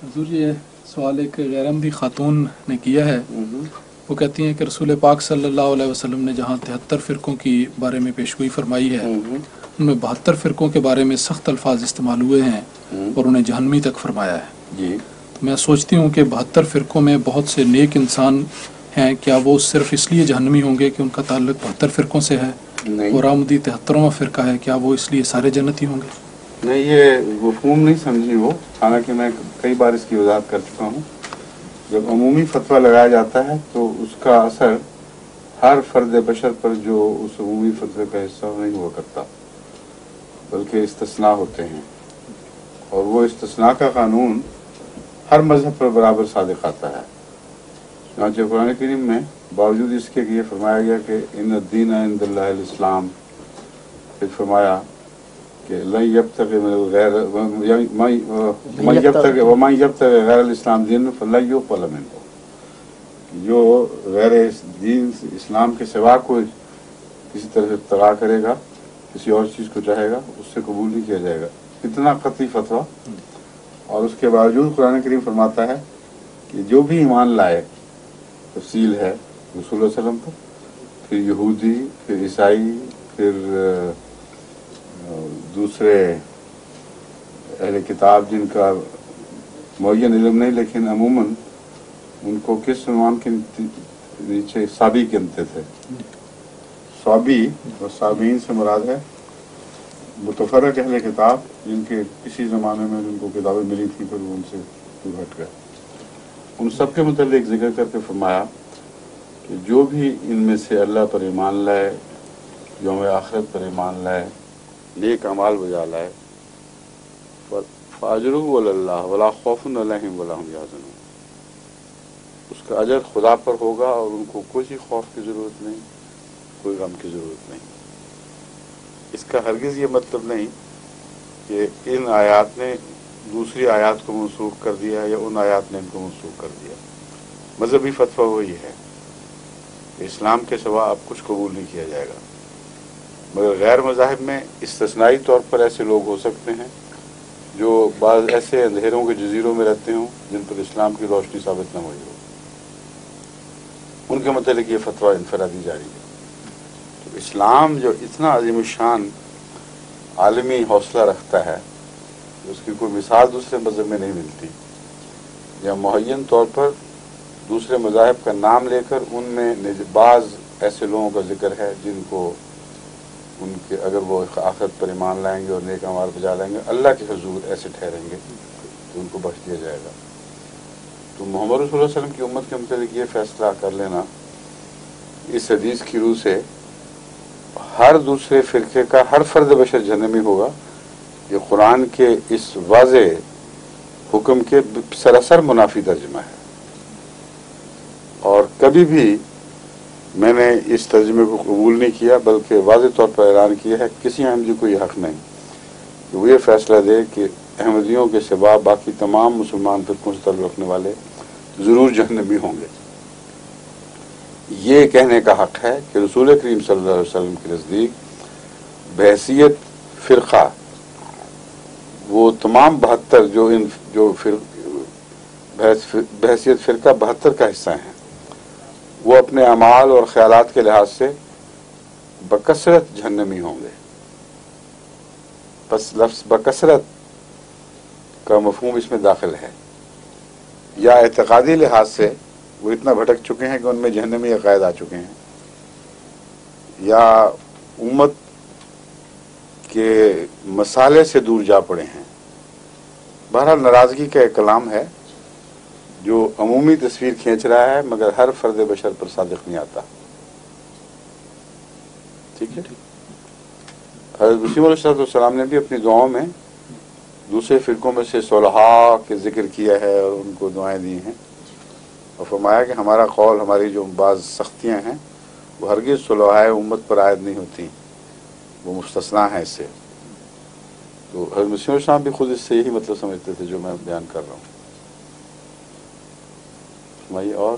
حضور یہ سوال ایک غیر احمدی خاتون نے کیا ہے. وہ کہتی ہیں کہ رسول پاک صلی اللہ علیہ وسلم نے جہاں 73 فرقوں کی بارے میں پیشگوئی فرمائی ہے ان میں 72 فرقوں کے بارے میں سخت الفاظ استعمال ہوئے ہیں اور انہیں جہنمی تک فرمایا ہے. جی تو میں سوچتی ہوں کہ 72 فرقوں میں بہت سے نیک انسان ہیں، کیا وہ صرف اس لیے جہنمی ہوں گے کہ ان کا تعلق 72 فرقوں سے ہے؟ اور احمدی 73واں فرقہ ہے، کیا وہ اس لیے سارے جنتی ہوں گے؟ نہیں، یہ مفہوم نہیں سمجھی وہ، حالانکہ میں کئی بار اس کی وضاحت کر چکا ہوں. جب عمومی فتویٰ لگایا جاتا ہے تو اس کا اثر ہر فرد بشر پر جو اس عمومی فتوے کا حصہ نہیں ہوا کرتا، بلکہ استثناء ہوتے ہیں، اور وہ استثناء کا قانون ہر مذہب پر برابر صادق آتا ہے. چنانچہ قرآن کریم میں باوجود اس کے کہ یہ فرمایا گیا کہ ان الدین عند اللہ الاسلام، پھر فرمایا کہ لن یبتغی من الغیر ومن یبتغی غیر الاسلام دین فلن یقبل منہ، جو غیر دین اسلام کے سوا کوئی کسی طرح ابتغاء کرے گا، کسی اور چیز کو چاہے گا، اس سے قبول نہیں کیا جائے گا. اتنا قطعی فتویٰ، اور اس کے باوجود قرآن کریم فرماتا ہے کہ جو بھی ایمان لائے، تفصیل ہے رسول اللہ صلی اللہ علیہ وسلم پر، پھر یہودی، پھر عیسائی، پھر دوسرے اہل کتاب جن کا معین علم نہیں، لیکن عموماً ان کو کس عنوان کے نیچے صابی کہتے تھے. صابی اور صابین سے مراد ہے متفرق اہل کتاب جن کے کسی زمانے میں جن کو کتابیں ملی تھیں، پھر وہ ان سے ہٹ گئے. ان سب کے متعلق ذکر کر کے فرمایا کہ جو بھی ان میں سے اللہ پر ایمان لائے، یوم آخرت پر ایمان لائے، نیک اعمال بجا لائے، فاجرہ علی اللہ ولا خوف علیہم ولا ہم یحزنون، اس کا اجر خدا پر ہوگا اور ان کو کوئی خوف کی ضرورت نہیں، کوئی غم کی ضرورت نہیں. اس کا ہرگز یہ مطلب نہیں کہ ان آیات نے دوسری آیات کو منسوخ کر دیا یا ان آیات نے ان کو منسوخ کر دیا. مذہبی فتویٰ وہی ہے کہ اسلام کے سوا اب کچھ قبول نہیں کیا جائے گا، مگر غیر مذاہب میں استثنائی طور پر ایسے لوگ ہو سکتے ہیں جو بعض ایسے اندھیروں کے جزیروں میں رہتے ہوں جن پر اسلام کی روشنی ثابت نہ ہوئی ہو، ان کے متعلق یہ فتویٰ انفرادی جاری ہے. تو اسلام جو اتنا عظیم الشان عالمی حوصلہ رکھتا ہے، اس کی کوئی مثال دوسرے مذہب میں نہیں ملتی. یا معین طور پر دوسرے مذاہب کا نام لے کر ان میں بعض ایسے لوگوں کا ذکر ہے جن کو ان کے اگر وہ آخرت پر ایمان لائیں گے اور نیک اعمال بجا لائیں گے، اللہ کے حضور ایسے ٹھہریں گے تو ان کو بخش دیا جائے گا. تو محمد رسول اللہ علیہ وسلم کی امت کے متعلق یہ فیصلہ کر لینا اس حدیث کی روح سے ہر دوسرے فرقے کا ہر فرد بشر جہنمی ہوگا، یہ قرآن کے اس واضح حکم کے سراسر منافی ترجمہ ہے. اور کبھی بھی میں نے اس ترجمے کو قبول نہیں کیا، بلکہ واضح طور پر اعلان کیا ہے کسی احمدی کو یہ حق نہیں کہ وہ یہ فیصلہ دے کہ احمدیوں کے سوا باقی تمام مسلمان فرقوں سے تعلق رکھنے والے ضرور جہنمی ہوں گے. یہ کہنے کا حق ہے کہ رسول کریم صلی اللہ علیہ وسلم کے نزدیک بحیثیت فرقہ وہ تمام 72 جو بحیثیت فرقہ 72 کا حصہ ہیں، وہ اپنے اعمال اور خیالات کے لحاظ سے بکثرت جہنمی ہوں گے. بس لفظ بکثرت کا مفہوم اس میں داخل ہے. یا اعتقادی لحاظ سے وہ اتنا بھٹک چکے ہیں کہ ان میں جہنمی عقائد آ چکے ہیں، یا امت کے مسالے سے دور جا پڑے ہیں. بہرحال ناراضگی کا ایک کلام ہے جو عمومی تصویر کھینچ رہا ہے، مگر ہر فرد بشر پر صادق نہیں آتا. ٹھیک ہے. حضرت مسیح علیہ السلام نے بھی اپنی دعاؤں میں دوسرے فرقوں میں سے صلحاء کے ذکر کیا ہے اور ان کو دعائیں دی ہیں، اور فرمایا کہ ہمارا قول، ہماری جو بعض سختیاں ہیں وہ ہرگز صلحاء امت پر عائد نہیں ہوتی، وہ مستثنیٰ ہیں اس سے. تو حضرت مسیح علیہ السلام بھی خود اس سے یہی مطلب سمجھتے تھے جو میں بیان کر رہا ہوں. اور